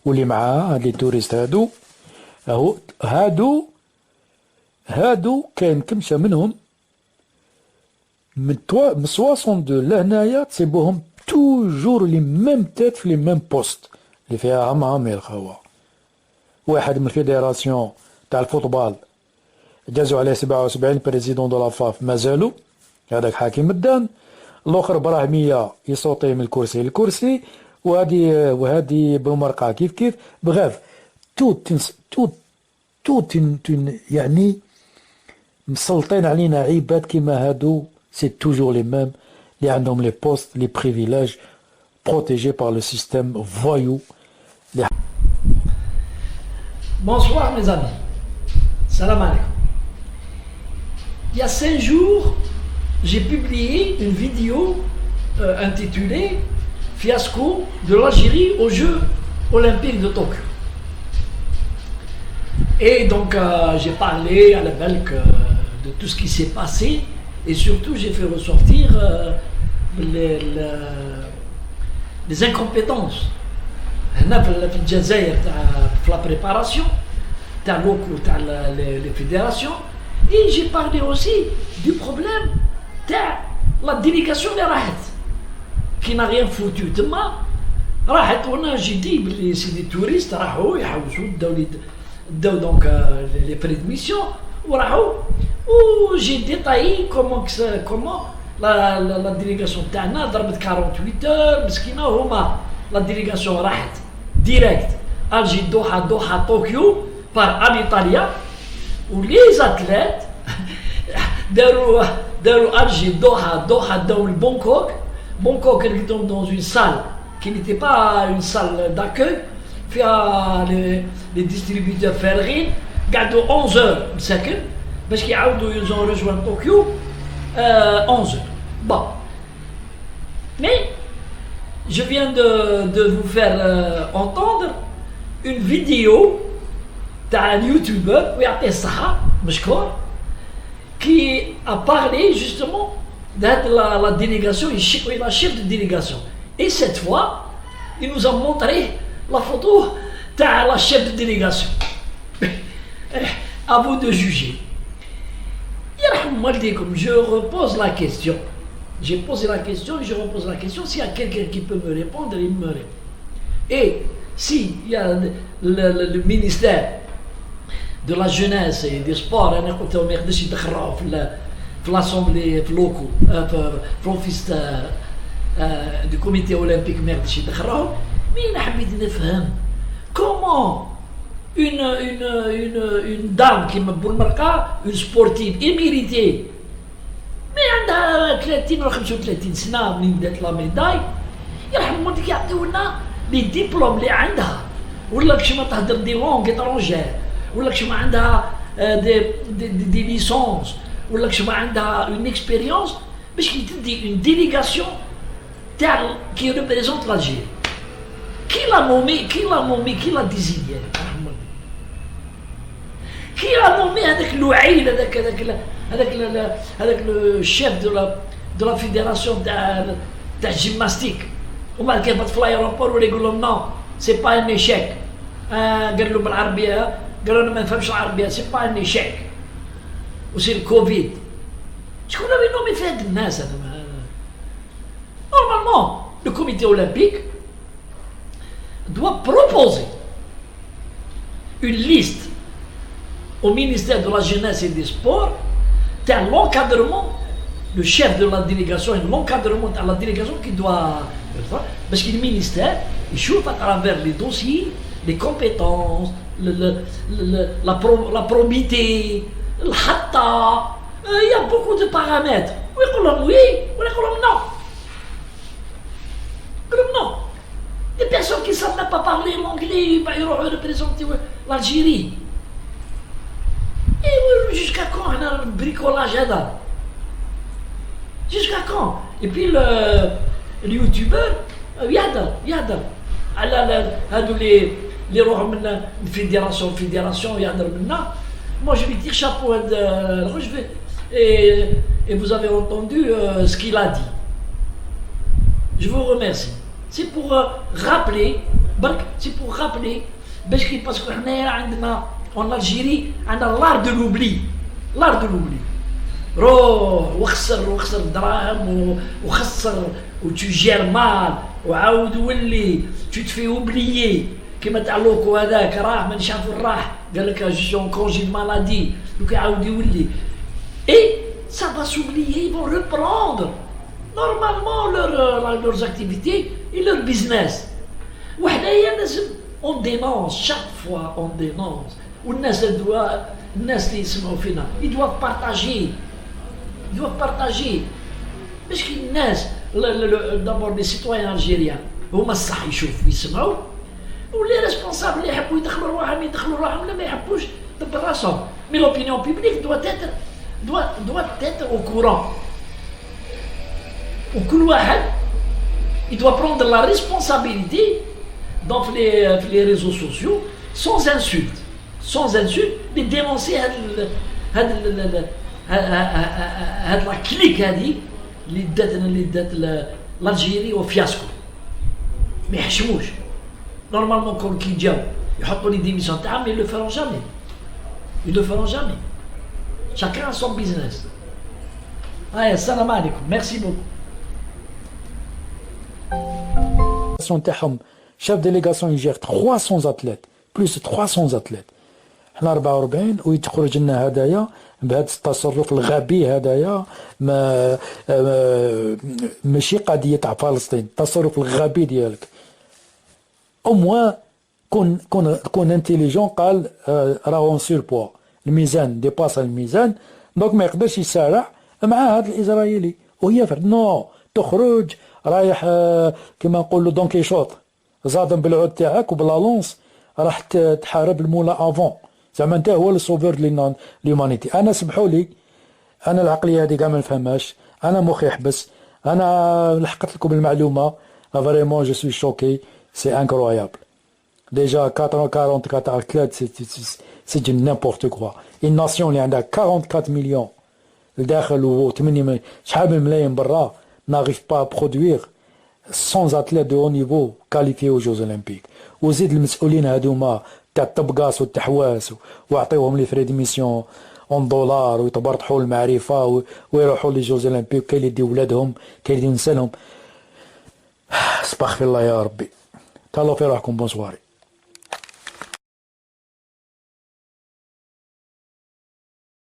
واللي معاه هاد لي توريست هادو كاين كمشة منهم من 62 لهنايا تصيبوهم توجور لي ميم تيت في لي ميم بوست اللي فيها عمامي الخوا. واحد من الفيدراسيون تاع الفوتبال جازوا عليه 77 بريزيدون دو لافاف مازالوا، هذاك حاكم الدان. الاخر براهميه يصوتي من الكرسي للكرسي، وهادي بالمرقه كيف بغاف يعني مسلطين علينا عباد كيما هادو. سي توجور لي ميم اللي عندهم لي بوست لي بريفيليج بروتيجي بار لو سيستيم فويو. Bonsoir mes amis, salam alaikum. Il y a 5 jours, j'ai publié une vidéo intitulée Fiasco de l'Algérie aux Jeux Olympiques de Tokyo. Et donc j'ai parlé à la Belque de tout ce qui s'est passé et surtout j'ai fait ressortir les incompétences. هنا في الجزائر في la préparation تاع les fédérations, et j'ai parlé aussi du problème تاع la délégation اللي راحت qui n'a rien foutu تما راحت. وانا جي دي بلي سي دي توريست راحوا يحوسوا داو دونك لي فري دو ميسيون وراحوا. و جي ديتايي كومون لا ديليغاسيون تاعنا ضربت 48 اور مسكينه. هما لا ديليغاسيون راحت ديريكت الجي دوحه طوكيو بار اليطاليا، ولي زاتليت داروا الجي دوحه داو بونكوك اللي كنتهم dans une salle qui n'était pas une salle d'accueil فيها les distributeurs فارغين. قعدوا 11 heures مساكن باش كيعاودوا يزون رجوان طوكيو 11 heures. Bon, mais je viens de vous faire entendre une vidéo d'un youtubeur qui a parlé justement de la délégation, la chef de délégation. Et cette fois, il nous a montré la photo de la chef de délégation. À vous de juger. Je repose la question. J'ai posé la question et je repose la question. S'il y a quelqu'un qui peut me répondre, il me répond. Et s'il y a le ministère de la jeunesse et des sports, l'Assemblée locale, l'office du comité olympique, comment une dame qui me boulmarka, une sportive imméritée, mais عندها 30 ولا 35 سنه من دات لا ميداي، يرحم والديك يعطيونا لي ديبلوم اللي عندها، ولا كش ما تهدر دي لونغ étrangère، ولا كش ما عندها دي ليسونس، ولا كش ما عندها اون اكسبيريونس باش كي تدي اون ديليغاسيون تاع كي ريبريزونت l'Algérie. Qui l'a nommé, qui l'a désigné? Qui l'a nommé avec l'ouïl, avec le chef de la fédération de la gymnastique? On m'a dit que l'aéroport, on dit non, c'est pas un échec. قال له بالعربية، قالوا له ما نفهمش العربية، c'est pas un échec. وسي الكوفيد. شكون اللي نومي في هاد الناس هذا؟ Normalement, le comité olympique doit proposer une liste au ministère de la Jeunesse et des Sports de l'encadrement, le chef de la délégation et l'encadrement de la délégation qui doit... Parce que le ministère, il chauffe à travers les dossiers, les compétences, la probité, le hatta, il y a beaucoup de paramètres. Oui, non. Non. Des personnes qui ne savent même pas parler l'anglais, ils vont représenter l'Algérie. Et jusqu'à quand on a le bricolage là? Jusqu'à quand? Et puis le youtubeur, يهدر هادو اللي يروحوا من fédération يهدر منا. Moi je vais dire chapeau et vous avez entendu ce qu'il a dit. Je vous remercie. C'est pour rappeler برك سي بوغ رابلي باش كي باسكو حنايا عندنا اون الجيري عندنا لار دو لوبلي، لار دو لوبلي. روح وخسر دراهم وخسر وتجير مال وعاود ولي تو تفي اوبليي كيما تاع لوكو هذاك راه مانيش عارف وين راح، قال لك جون كونجي مالادي دوك يعاود يولي. اي ça va s'oublier, ils vont reprendre normalement leurs activités et leur business. وحنايا لازم on dénonce chaque fois on dénonce والناس الناس اللي يسمعوا فينا ils doivent partager باش كي الناس دابور لي سيتويان الجيريان هما الصح يشوفوا يسمعوا، ولي ريسبونسابل اللي يحبوا يدخلوا روحهم لا ما يحبوش دبر راسهم. مي لوبينيون بيبليك doit être au courant. وكل واحد il doit prendre la responsabilité dans les réseaux sociaux sans insulte de dénoncer هاد لا كليك هادي اللي دات الجيري وفياسكو. ما يحشموش نورمالمون كون كي جاو يحطوا لي ديميسيون تاعهم ils le feront jamais. Chacun a son business. Allez, salam alaikum. Merci beaucoup. تاعهم chef délégation يجير 300 athlètes plus 300 athlètes. حنا 44 ويتخرج لنا هدايا بهذا التصرف الغبي هدايا. ماشي قضيه تاع فلسطين، التصرف الغبي ديالك. او موان كون انتيليجون قال راهو سور بوا الميزان ديباس الميزان دونك ما يقدرش يسارع مع هذا الاسرائيلي. وهي فرد نو تخرج رايح كما نقولوا دون كيشوط زادم بالعود تاعك وبلالونس راح تحارب المولا افون زعما انت هو السوفور ليومانيتي. انا سمحوا لي انا العقليه هذه كاع ما نفهمهاش، انا مخي يحبس. انا لحقت لكم المعلومه فريمون جو سوي شوكي سي انكرويابل. ديجا 44 athlètes c'est du n'importe quoi. une nation اللي عندها 44 مليون لداخل و 8 مليون شحال من ملايين برا n'arrive pas à produire 100 athlètes de haut niveau qualifiés aux Jeux Olympiques. وزيد المسؤولين هذوما تاع الطبقاس والتحواس واعطيوهم لي فري ديميسيون اون دولار ويتبرطحوا المعرفه ويروحوا لي جوز اولمبيك. كاين اللي يدي ولادهم، كاين اللي ينسى لهم. استغفر الله يا ربي. تهلاو في روحكم. بونسواري.